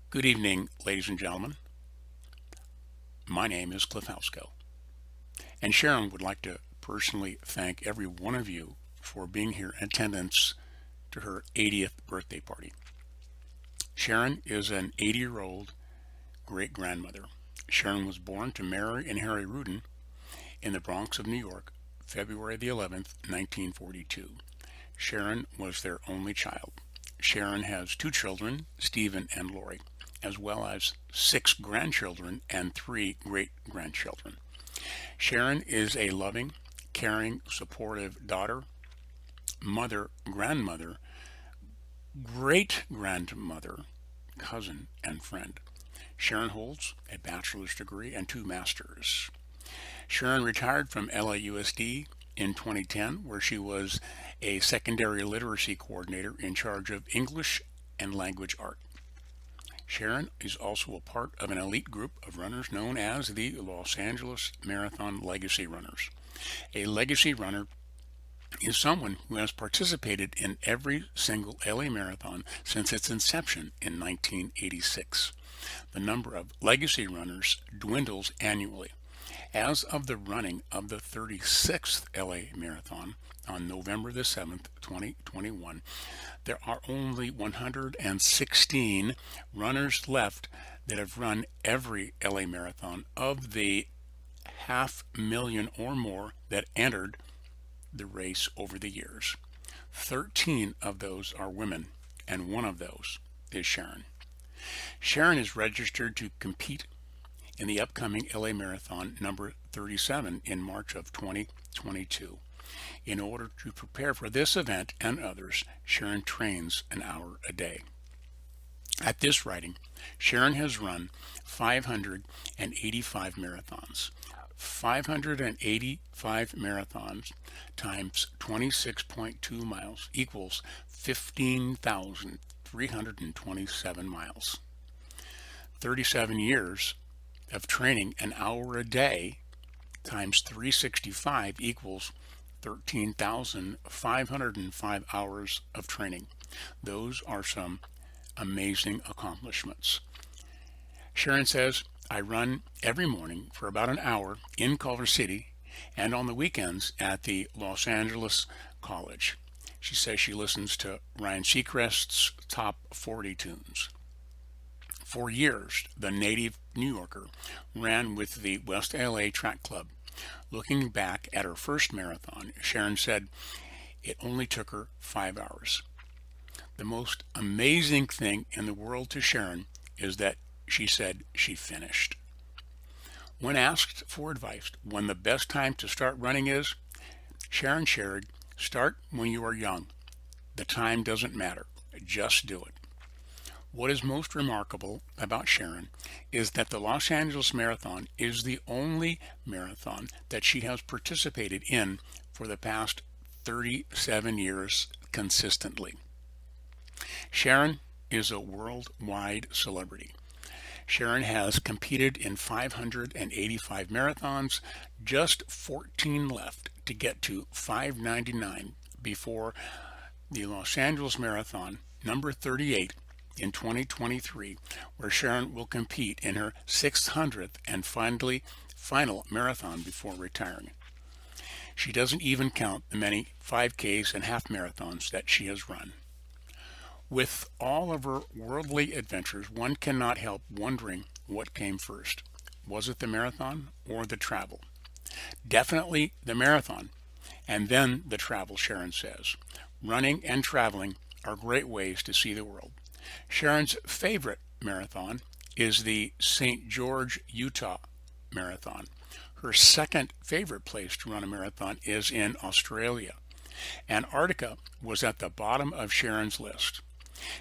Good evening, ladies and gentlemen. My name is Cliff Houseco, and Sharon would like to personally thank every one of you for being here in attendance to her 80th birthday party. Sharon is an 80-year-old great-grandmother. Sharon was born to Mary and Harry Rudin in the Bronx of New York, February the 11th, 1942. Sharon was their only child. Sharon has two children, Stephen and Lori, as well as six grandchildren and three great-grandchildren. Sharon is a loving, caring, supportive daughter, mother, grandmother, great-grandmother, cousin, and friend. Sharon holds a bachelor's degree and two masters. Sharon retired from LAUSD in 2010, where she was a secondary literacy coordinator in charge of English and language art. Sharon is also a part of an elite group of runners known as the Los Angeles Marathon Legacy Runners. A legacy runner is someone who has participated in every single LA marathon since its inception in 1986. The number of legacy runners dwindles annually. As of the running of the 36th LA Marathon on November the 7th, 2021, there are only 116 runners left that have run every LA Marathon of the 500,000 or more that entered the race over the years. 13 of those are women, and one of those is Sharon. Sharon is registered to compete in the upcoming LA Marathon number 37 in March of 2022. In order to prepare for this event and others, Sharon trains an hour a day. At this writing, Sharon has run 585 marathons. 585 marathons times 26.2 miles equals 15,327 miles. 37 years of training an hour a day times 365 equals 13,505 hours of training. Those are some amazing accomplishments. Sharon says, I run every morning for about an hour in Culver City and on the weekends at the Los Angeles College. She says she listens to Ryan Seacrest's Top 40 tunes. For years, the native New Yorker ran with the West LA Track Club. Looking back at her first marathon, Sharon said it only took her 5 hours. The most amazing thing in the world to Sharon is that she said she finished. When asked for advice when the best time to start running is, Sharon shared, start when you are young. The time doesn't matter. Just do it. What is most remarkable about Sharon is that the Los Angeles Marathon is the only marathon that she has participated in for the past 37 years consistently. Sharon is a worldwide celebrity. Sharon has competed in 585 marathons, just 14 left to get to 599 before the Los Angeles Marathon number 38 in 2023, where Sharon will compete in her 600th and final marathon before retiring. She doesn't even count the many 5Ks and half marathons that she has run. With all of her worldly adventures, one cannot help wondering what came first. Was it the marathon or the travel? Definitely the marathon, and then the travel, Sharon says. Running and traveling are great ways to see the world. Sharon's favorite marathon is the St. George, Utah Marathon. Her second favorite place to run a marathon is in Australia. Antarctica was at the bottom of Sharon's list.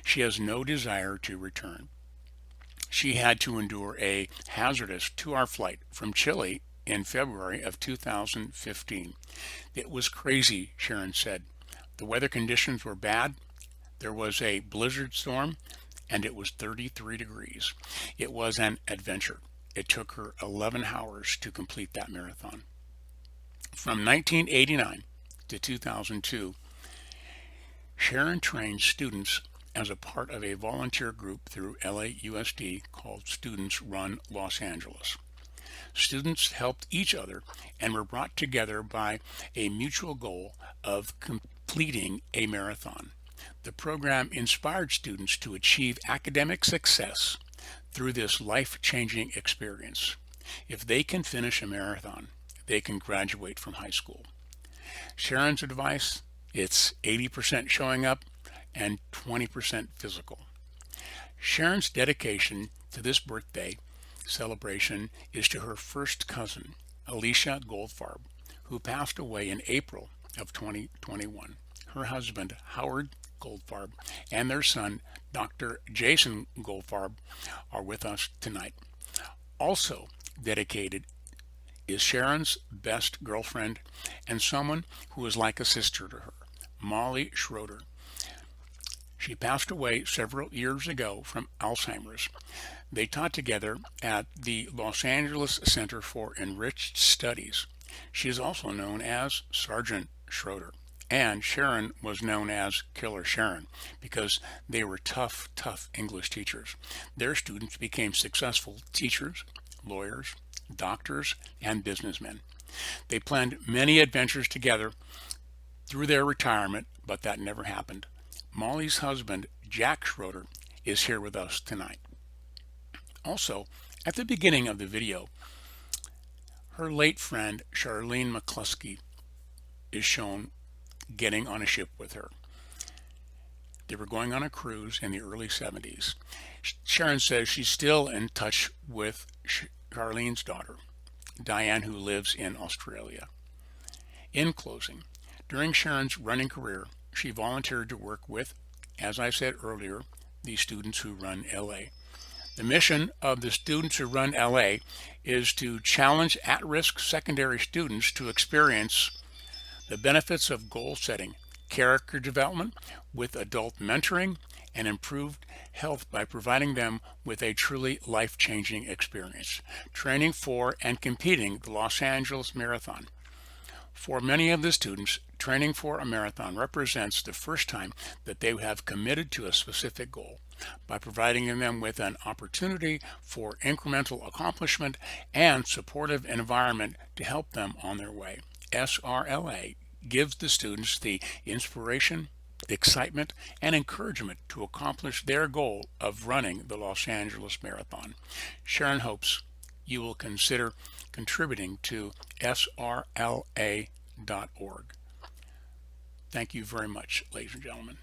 She has no desire to return. She had to endure a hazardous 2-hour flight from Chile in February of 2015. It was crazy, Sharon said. The weather conditions were bad. There was a blizzard storm and it was 33 degrees. It was an adventure. It took her 11 hours to complete that marathon. From 1989 to 2002, Sharon trained students as a part of a volunteer group through LAUSD called Students Run Los Angeles. Students helped each other and were brought together by a mutual goal of completing a marathon. The program inspired students to achieve academic success through this life-changing experience. If they can finish a marathon, they can graduate from high school. Sharon's advice, it's 80% showing up and 20% physical. Sharon's dedication to this birthday celebration is to her first cousin, Alicia Goldfarb, who passed away in April of 2021. Her husband, Howard Goldfarb, and their son, Dr. Jason Goldfarb, are with us tonight. Also dedicated is Sharon's best girlfriend and someone who is like a sister to her, Molly Schroeder. She passed away several years ago from Alzheimer's. They taught together at the Los Angeles Center for Enriched Studies. She is also known as Sergeant Schroeder, and Sharon was known as Killer Sharon because they were tough English teachers. Their students became successful teachers, lawyers, doctors, and businessmen. They planned many adventures together through their retirement, but that never happened. Molly's husband, Jack Schroeder, is here with us tonight. Also, at the beginning of the video, her late friend, Charlene McCluskey, is shown getting on a ship with her. They were going on a cruise in the early 70s. Sharon says she's still in touch with Charlene's daughter, Diane, who lives in Australia. In closing, during Sharon's running career, she volunteered to work with, as I said earlier, the Students Who Run LA. The mission of the Students Who Run LA is to challenge at-risk secondary students to experience the benefits of goal setting, character development with adult mentoring, and improved health by providing them with a truly life-changing experience, training for and competing the Los Angeles Marathon. For many of the students, training for a marathon represents the first time that they have committed to a specific goal. By providing them with an opportunity for incremental accomplishment and supportive environment to help them on their way, SRLA gives the students the inspiration, excitement, and encouragement to accomplish their goal of running the Los Angeles Marathon. Sharon hopes you will consider contributing to srla.org. Thank you very much, ladies and gentlemen.